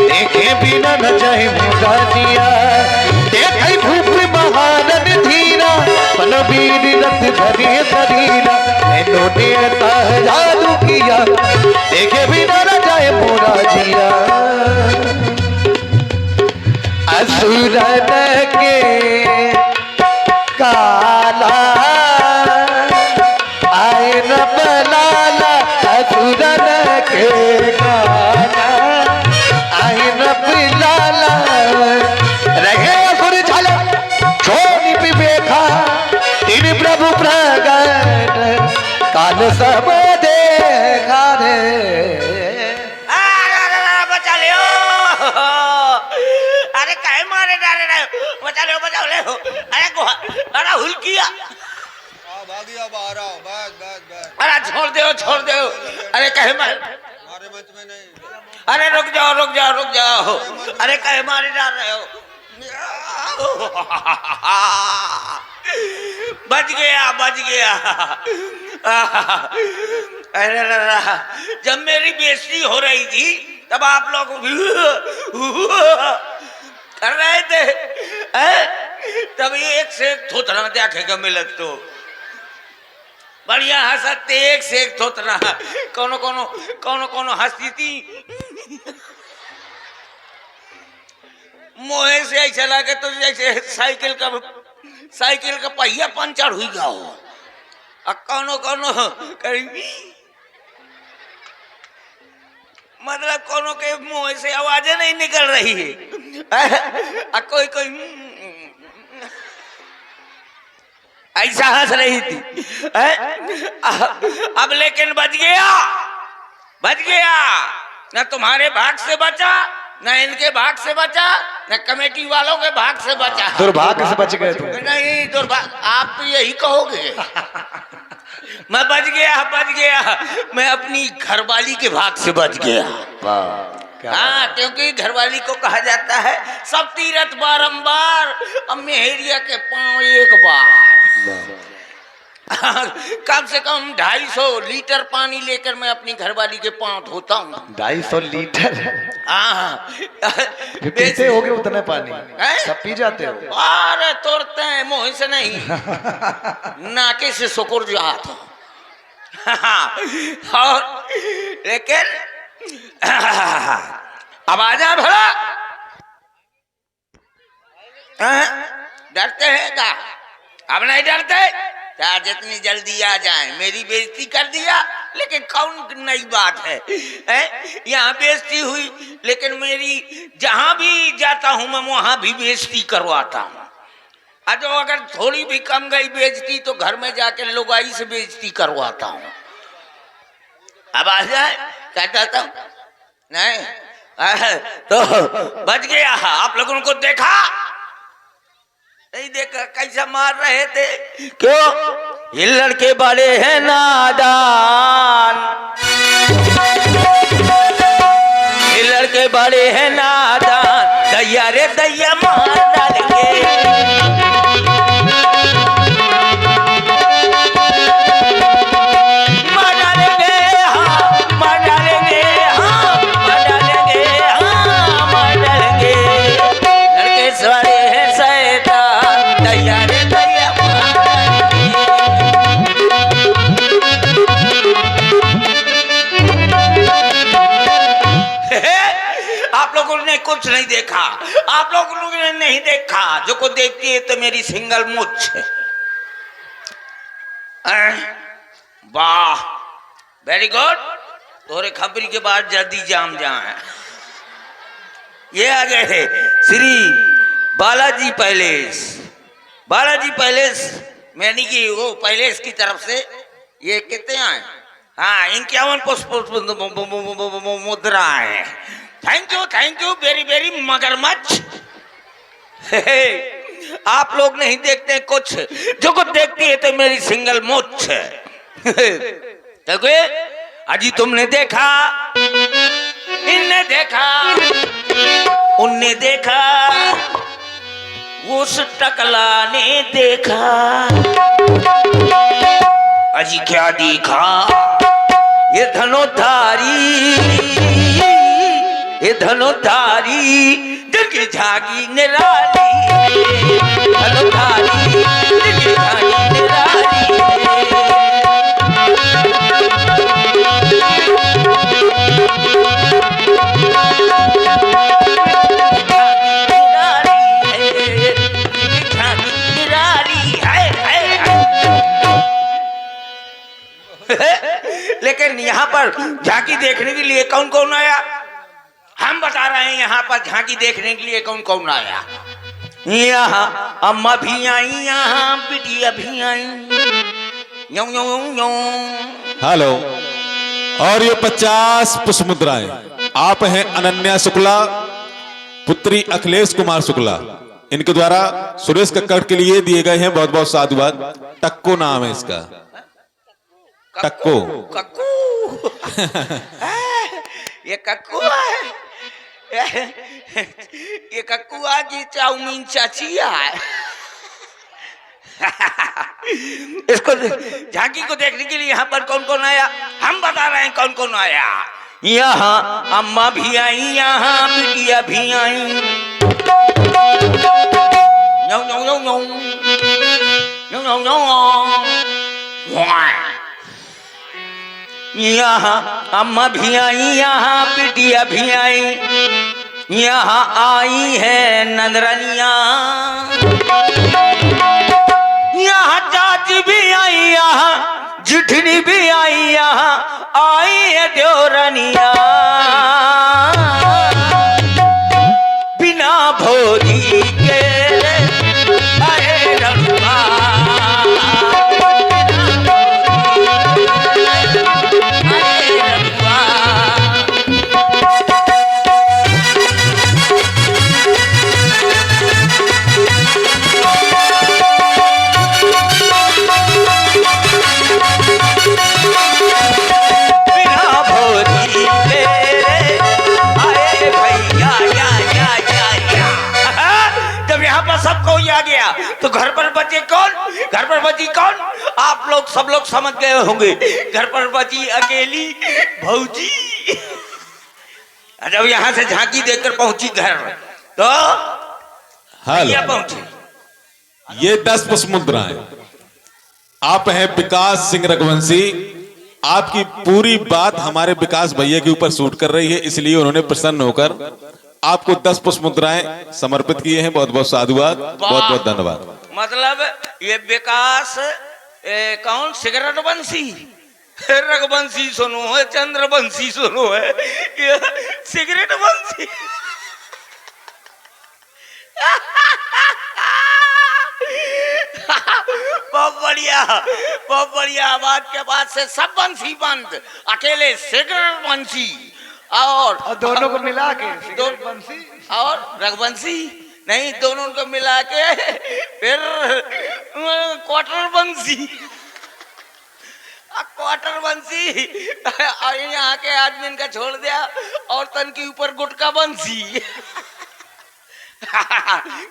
देखे बिना न जाए मोरा जिया। देखे धूप महानन धीरा पनवीर रथ धरे शरीरा। इन्होंने ऐसा जादू किया देखे बिना न जाए मोरा जिया। असुरन के काला आए न बलाला। असुरन के काला आए न बलाला। रहे असुर छल छोनी विवेका तीन प्रभु प्रगट काल सब देखा रे। बचा ले अरे काहे मारे डाले रहे बचा ले अरे अरे हुल किया भागिया बाहर आओ बस बस बस। अरे छोड़ दो अरे कहे मारे हमारे मंच में नहीं। अरे रुक जाओ अरे कहे मारे डाल रहे हो। बच गया अरे जब मेरी बेइज्जती हो रही थी तब आप लोग कर रहे थे तब एक से एक थोतना देखेगा मिलत तो बढ़िया हंसते एक से एक थोतना कोनो हंसती थी। मोहे से ऐसा लगे तो जैसे साइकिल का पहिया पंचर हुई गया हो। कोनो करीबी मतलब कोनो के मुंह से आवाजें नहीं निकल रही है। कोई ऐसा हंस रही थी अब लेकिन बच गया न तुम्हारे भाग से बचा न इनके भाग से बचा न कमेटी वालों के भाग से बचा। दुर्भाग्य से बच गए तुम। नहीं दुर्भाग्य आप तो यही कहोगे। मैं बच गया मैं अपनी घरवाली के भाग से बच गया। हाँ क्योंकि घरवाली को कहा जाता है सब तीरथ बारंबार अब मेहरिया के पांव एक बार। कम से कम 250 लीटर पानी लेकर मैं अपनी घरवाली के पांव धोता हूँ। 250 लीटर? हाँ पीते होगे उतना पानी सब पी जाते हो? अरे तोड़ते हैं मुंह से नहीं नाके से सुकुर जात। और लेकिन अब आजा भला डरते हैं क्या? अब नहीं डरते क्या? जितनी जल्दी आ जाए मेरी बेइज्जती कर दिया लेकिन कौन नई बात है यहाँ बेइज्जती हुई लेकिन मेरी जहां भी जाता हूं मैं वहां भी बेइज्जती करवाता हूँ। जो अगर थोड़ी भी कम गई बेइज्जती तो घर में जाकर लुगाई से बेइज्जती करवाता हूँ। अब आ जाए कहता था नहीं तो बच गया। आप लोगों को देखा नहीं देखा कैसा मार रहे थे? क्यों? ये लड़के बड़े हैं नादान, ये लड़के बड़े हैं नादान। दैया रे दैया मार डालेंगे। कुछ नहीं देखा आप लोगों ने नहीं देखा जो को देखती है तो मेरी सिंगल मुछ। वाह वेरी गुड। तोरे खबरी के बाद जल्दी जाम जाए। ये आ गए थे श्री बालाजी पैलेस। बालाजी पैलेस मैंने की वो पैलेस की तरफ से ये कितने आए? हाँ 51 पुष्प मुद्रा है। थैंक यू वेरी वेरी मगरमच्छ। आप लोग नहीं देखते कुछ जो कुछ देखती है तो मेरी सिंगल मुछ है। देखो अजी तुमने देखा इनने देखा उनने देखा उस टकला ने देखा। अजी क्या देखा? ये धनुधारी ये धनुधारी जिनकी झागी निराली, धनुधारी जिनकी झागी निराली। लेकिन यहाँ पर झांकी देखने के लिए कौन कौन आया? हम बता रहे हैं यहाँ पर झांकी देखने के लिए कौन कौन आया। यहाँ अम्मा भी आई, यहाँ बिटिया भी आई। यो यो यो। हेलो। और ये 50 पुष्प मुद्राएं आप हैं अनन्या शुक्ला, पुत्री अखिलेश कुमार शुक्ला, इनके द्वारा सुरेश कक्कड़ के लिए दिए गए हैं। बहुत बहुत साधुवाद। टक्को नाम है इसका, टक्को। कक्कू ये कक्कू है, ये कक्कुआ की चाउमीन चाचिया है। इसको झांकी को देखने के लिए यहाँ पर कौन कौन आया? हम बता रहे हैं कौन कौन आया। यहाँ अम्मा भी आई, यहाँ बिटिया भी आई। No no no no no no no. यहाँ अम्मा भी आई, यहाँ बिटिया भी आई। यहाँ आई है नंदरनिया, यहाँ चाची भी आई, यहाँ जिठनी भी आई, यहाँ आई है देवरनिया। बिना भोजी के अरे रंगा, तो घर पर बचे कौन? घर पर बची कौन? आप लोग सब लोग समझ गए होंगे। घर पर बची अकेली भौजी। जब यहाँ से झांकी देखकर पहुंची घर तो भैया पहुंचे। ये 10 पुष्प मुद्राएं आप हैं विकास सिंह रघुवंशी। आपकी पूरी बात हमारे विकास भैया के ऊपर सूट कर रही है, इसलिए उन्होंने प्रसन्न होकर आपको 10 पुष्प मुद्राएं समर्पित किए हैं। बहुत बहुत साधुवाद, बहुत बहुत धन्यवाद। मतलब ये विकास कौन? सिगरेट बंसी, रघुवंशी सुनो है, चंद्रवंशी सुनो है, ये सिगरेट बंसी। बहुत बढ़िया, बहुत बढ़िया। आवाज के बाद से सब बंसी बंद, अकेले सिगरेट बंसी और दोनों को मिला के बंसी और रघुवंशी नहीं, दोनों को मिला के फिर क्वार्टर बंसी, क्वार्टर बंसी। यहाँ के आदमी का छोड़ दिया और तन के ऊपर गुटका बंसी।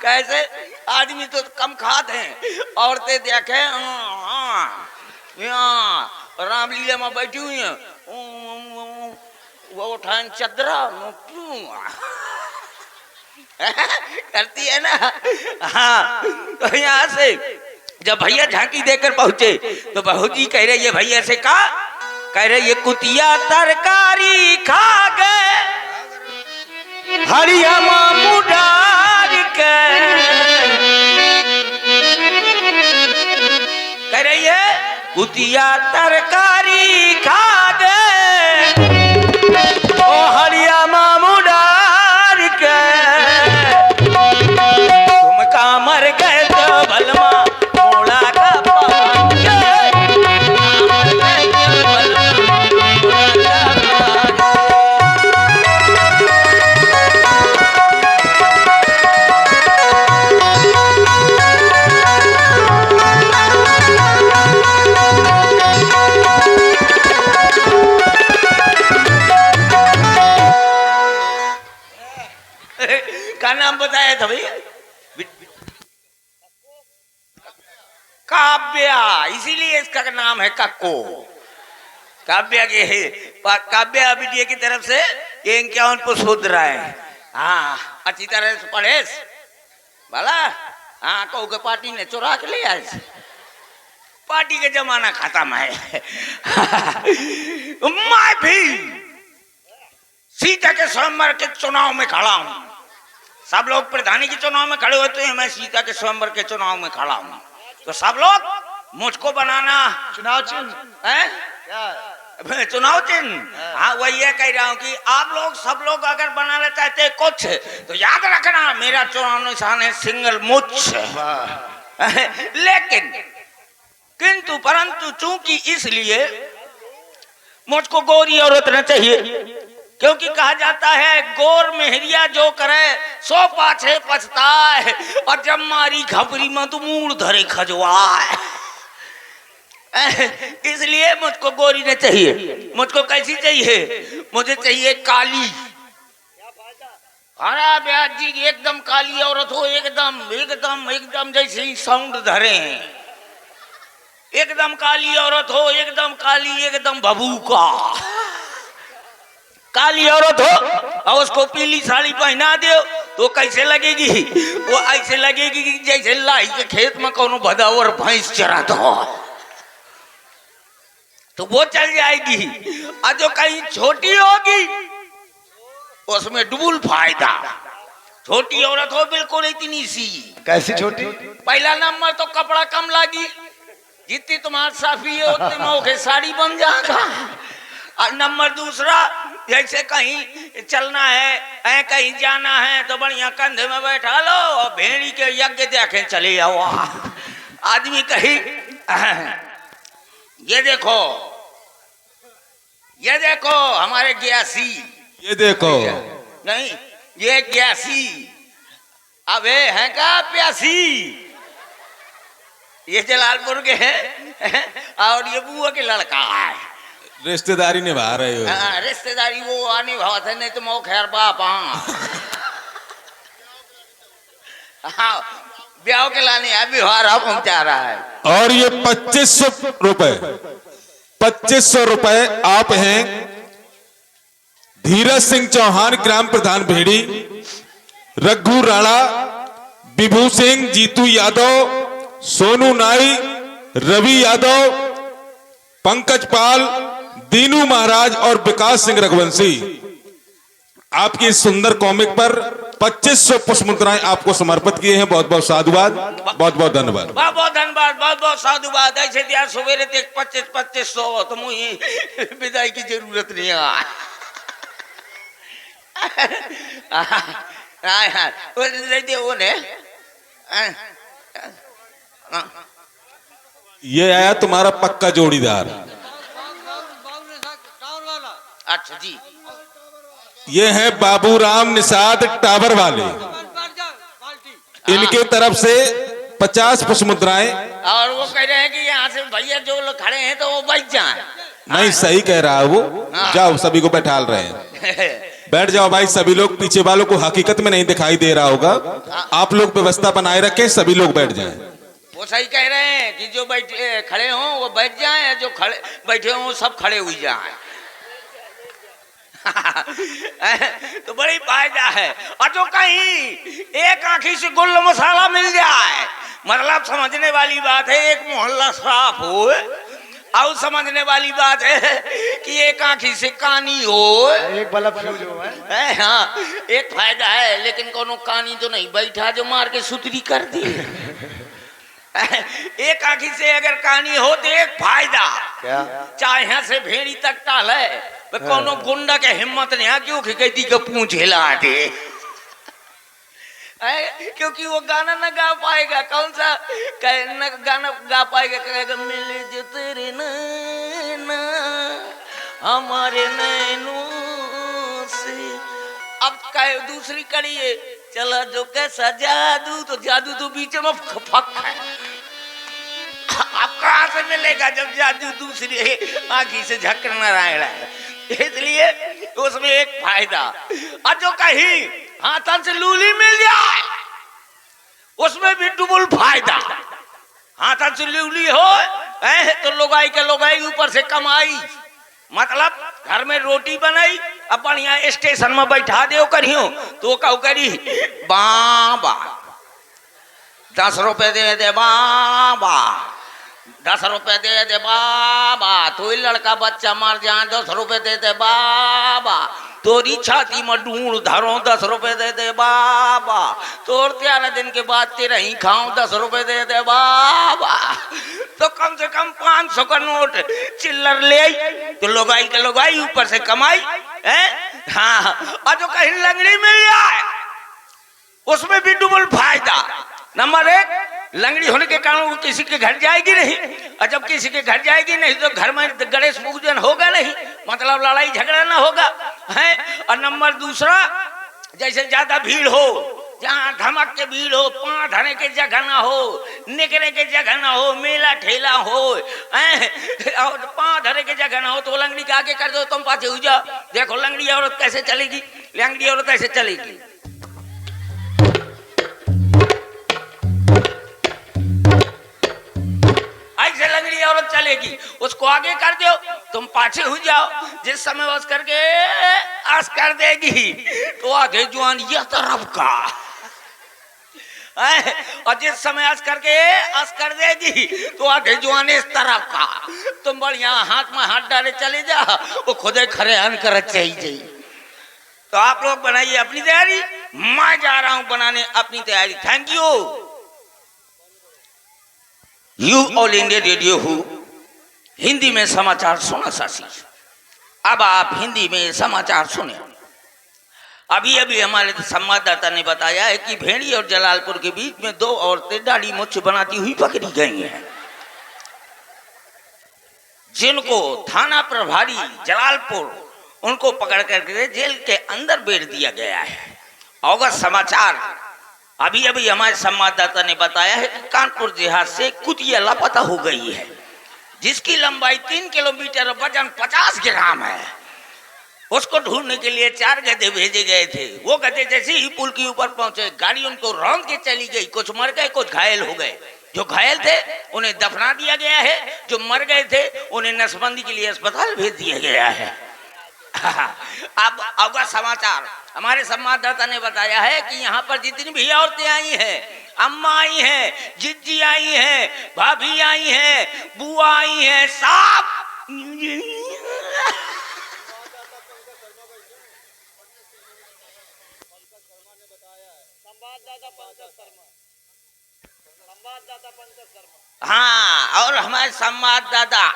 कैसे आदमी तो कम खाते हैं, औरतें देखे यहाँ रामलीला में बैठी हुई है, वो उठान चदरा करती है ना। हाँ, तो यहाँ से जब भैया झांकी देकर पहुंचे तो बहू जी कह रहे, ये भैया से कहा, कह रहे ये कुतिया तरकारी खा गए हरिया मामू डाल के, कह रही है कुतिया तरकारी खा गए ओ हरिया मामू डाल के, तुम का मर गए तो बलमा मोड़ा का पान के, मर गए तो बलमा मोड़ा का पान। का नाम बताया था भैया? काव्या, इसीलिए इसका नाम है कक्को। काव्या के काव्या बिटिया की तरफ से ये क्या उनको सोच रहा है। हाँ अच्छी तरह से पढ़ेस भला। हाँ कहू के पार्टी ने चुरा के ले आए, पार्टी के जमाना खत्म है। मैं भी सीता के स्वयंवर के चुनाव में खड़ा हूँ। सब लोग प्रधानी के चुनाव में खड़े होते हैं, मैं सीता के स्वयंवर के चुनाव में खड़ा हूँ। तो सब लोग मुझको बनाना चुनाव चिन्ह है, चुनाव चिन्ह। हाँ वही है कह रहा हूँ कि आप लोग सब लोग अगर बनाना चाहते हैं कुछ तो याद रखना मेरा चुनाव निशान है सिंगल मुच्छ। लेकिन किंतु परंतु चूंकि इसलिए मुझको गोरी औरत न चाहिए, क्योंकि कहा जाता है गोर मेहरिया जो करे सो पाछे पछताए, और जब मारी घबरी में तो मूड धरे खजवाए। इसलिए मुझको गोरी नहीं चाहिए। मुझको कैसी चाहिए? मुझे चाहिए काली। अरे ब्याज जी एकदम काली औरत हो, एकदम एकदम एकदम जैसे साउंड धरे हैं, एकदम काली औरत हो, एकदम काली, एकदम बबूका काली औरत हो और उसको पीली साड़ी पहना दो तो कैसे लगेगी? वो ऐसे लगेगी कि जैसे लाई के खेत में कोनो भदावर भैंस चराता हो, तो वो चल जाएगी। और जो कहीं छोटी होगी उसमें डबल फायदा। छोटी औरत हो बिल्कुल इतनी सी। कैसी छोटी? पहला नंबर तो कपड़ा कम लगी, जितनी तुम्हारी साफी है उतने में के साड़ी बन जाएगा। और नंबर दूसरा जैसे कहीं चलना है, कहीं जाना है तो बढ़िया कंधे में बैठा लो और भेड़ी के यज्ञ देखे चले जाओ। आदमी कहीं ये देखो हमारे ग्यासी, ये देखो नहीं ये ग्यासी, अबे है का प्यासी, ये जलालपुर के हैं और ये बुआ के लड़का है। रिश्तेदारी निभा रहे हो। हाँ रिश्तेदारी वो आने भाव थे, नहीं तो मो खैर बाप। हाँ ब्याह के लाने व्यवहार पहुंचा रहा है। और ये 2500 रुपए, 2500 रुपए आप हैं धीरज सिंह चौहान ग्राम प्रधान भेड़ी, रघु राणा, विभू सिंह, जीतू यादव, सोनू नाई, रवि यादव, पंकज पाल, दीनू महाराज और विकास सिंह रघुवंशी आपकी इस सुंदर कॉमिक पर 2500 पुष्प मुद्राएं आपको समर्पित किए हैं। बहुत बहुत साधुवाद, बहुत बहुत धन्यवाद। बहुत बहुत धन्यवाद, बहुत बहुत साधुवाद। ऐसे दिया सवेरे तक 2500 तो मुझे विदाई की जरूरत नहीं है। ये आया तुम्हारा पक्का जोड़ीदार। अच्छा जी, ये है बाबूराम निषाद टावर वाले, इनके तरफ से 50 पुष्प मुद्राएं। और वो कह रहे हैं कि यहाँ से भैया जो लोग खड़े हैं तो वो बच जाए। नहीं सही कह रहा है वो। जाओ सभी को बैठाल रहे हैं, बैठ जाओ भाई। सभी लोग, पीछे वालों को हकीकत में नहीं दिखाई दे रहा होगा, आप लोग व्यवस्था बनाए रखें, सभी लोग बैठ जाएं। वो सही कह रहे हैं कि जो बैठे खड़े हों वो बैठ जाएं, जो खड़े बैठे हों वो सब खड़े हुई जाएं। तो बड़ी फायदा है। और जो कहीं एक आंखी से गुल मसाला मिल जाए, मतलब समझने वाली बात है एक मोहल्ला साफ हो, और समझने वाली बात है कि एक आंखी से कानी हो, एक बल्ब फ्यूज हो है। हाँ एक फायदा है। लेकिन कोनो कानी तो नहीं बैठा जो मार के सुतरी कर दी। एक आंखी से अगर कानी हो तो एक फायदा क्या? चाहे यहाँ से भेड़ी तक टाल है, कोनो गुंडा के हिम्मत नहीं है क्यों कहती के पूंछ हिला दे। क्योंकि वो गाना न गा पाएगा। कौन सा गाना गा पाएगा? कहेगा मिले जो तेरे नैना हमारे नैनों से। अब कहे दूसरी कड़ी है, चला जो कैसा जादू, तो जादू तो बीच में फक है। अब कहां से मिलेगा जब जादू दूसरी आंखी से झक्कर नारायण है। इसलिए उसमें एक फायदा। और जो कहीं हाथन से लूली मिल जाए उसमें भी डबल फायदा। हाथन से लूली हो तो लोगाई के लोगाई ऊपर से कमाई, मतलब घर में रोटी बनाई अब बढ़िया स्टेशन में बैठा दे करियो तो कहू करी बाबा 10 रुपए दे दे बाबा, 10 रुपए दे दे बाबा, तो लड़का बच्चा मर जाए 10 रुपए दे दे बाबा, तोरी छाती में ढूंढ धरो 10 रुपए दे दे बाबा, तोर 13 दिन के बाद तेरा ही खाऊं 10 रुपए दे दे बाबा। तो कम से कम 500 का नोट चिल्लर ले आई तो लोगाई के लोगाई ऊपर से कमाई है। हाँ, और जो कहीं लंगड़ी मिल जाए उसमें भी डबल फायदा। नंबर 1, लंगड़ी होने के कारण वो किसी के घर जाएगी नहीं, और जब किसी के घर जाएगी नहीं तो घर में गणेश पूजन होगा नहीं, मतलब लड़ाई झगड़ा ना होगा है। और नंबर 2, जैसे ज्यादा भीड़ हो, जहाँ धमक के भीड़ हो, पाँव धरे के जगह ना हो, निकले के जगह ना हो, मेला ठेला हो और पाँव धरे के जगह ना हो, तो लंगड़ी के आगे कर दो, तुम पाछे हो जाओ। देखो लंगड़ी औरत कैसे चलेगी, लंगड़ी औरत ऐसे चलेगी। ऐसे लंगड़ी औरत चलेगी, उसको आगे कर दो, तुम पाछे हो जाओ। जिस समय बस करके आस कर देगी तो आधे जुआन यह तरफ का, और जिस समय आस करके आस कर देगी तो आधे जुआन इस तरफ का। तुम बढ़िया हाथ में हाथ डाले चले जाओ, वो खुदे खरे हन कर चाहिए। तो आप लोग बनाइए अपनी तैयारी, मैं जा रहा हूं बनाने अपनी तैयारी। Thank you all India radio हूँ हिंदी में समाचार सुना सासी। अब आप हिंदी में समाचार सुने। अभी अभी हमारे संवाददाता ने बताया है कि भेड़ी और जलालपुर के बीच में 2 औरतें दाढ़ी मुछ बनाती हुई पकड़ी गई हैं, जिनको थाना प्रभारी जलालपुर उनको पकड़ करके जेल के अंदर बैठ दिया गया है। अवगत समाचार अभी अभी हमारे संवाददाता ने बताया है कि कानपुर जिहाद से कुतिया लापता हो गई है, जिसकी लंबाई 3 किलोमीटर और वजन 50 ग्राम है। उसको ढूंढने के लिए 4 गधे भेजे गए थे। वो गधे जैसे ही पुल के ऊपर पहुंचे, गाड़ी उनको रौंद के चली गई। कुछ मर गए, कुछ घायल हो गए। जो घायल थे उन्हें दफना दिया गया है, जो मर गए थे उन्हें नसबंदी के लिए अस्पताल भेज दिया गया है। अब अवगत समाचार हमारे संवाददाता ने बताया है कि यहाँ पर जितनी भी औरतें आई हैं, अम्मा आई हैं, जिज्जी आई हैं, भाभी आई हैं, बुआ आई हैं, सब हाँ, और हमारे संवाददाता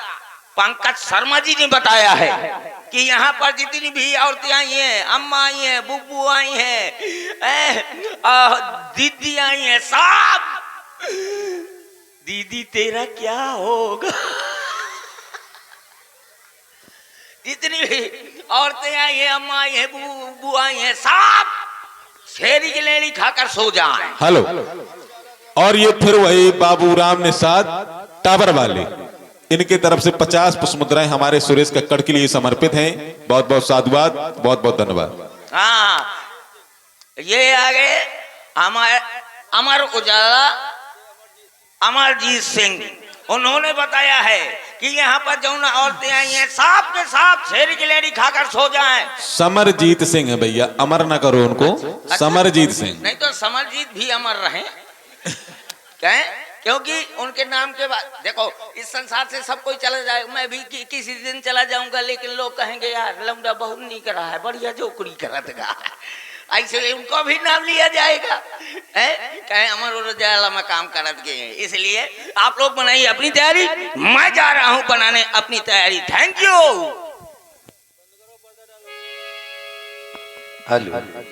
पंकज शर्मा जी ने बताया है कि यहाँ पर जितनी भी औरतें आई हैं, अम्मा आई हैं, बुब्बू आई हैं, दीदी आई हैं, सब दीदी तेरा क्या होगा। जितनी भी औरतें आई हैं, अम्मा आई हैं, बुब्बू आई हैं, सब शेरी की लेड़ी खाकर सो जाएं। हेलो। और ये फिर वही बाबू राम निषाद टावर वाले, इनके तरफ से 50 पुष्पमुद्राएं हमारे सुरेश कक्कड़ के लिए समर्पित हैं। बहुत बहुत साधुवाद, बहुत बहुत धन्यवाद। हाँ, ये आगे हमारे अमर उजाला अमरजीत सिंह, उन्होंने बताया है कि यहाँ पर जो औरतें आई हैं सांप के सांप शेर की लेडी खाकर सो जाएं। समरजीत सिंह है भैया, अमर ना करो उनको। अच्छा? समरजीत सिंह नहीं तो समरजीत भी अमर रहे कहें, क्योंकि उनके नाम के बाद देखो इस संसार से सब कोई चला जाए। मैं भी किसी दिन चला जाऊंगा, लेकिन लोग कहेंगे यार लौंडा बहुत नहीं करा है, बढ़िया जोकड़ी करतगा, ऐसे उनको भी नाम लिया जाएगा। कहे अमर उजाला में काम करत गए। इसलिए आप लोग बनाइए अपनी तैयारी, मैं जा रहा हूं बनाने अपनी तैयारी। Thank you. हेलो।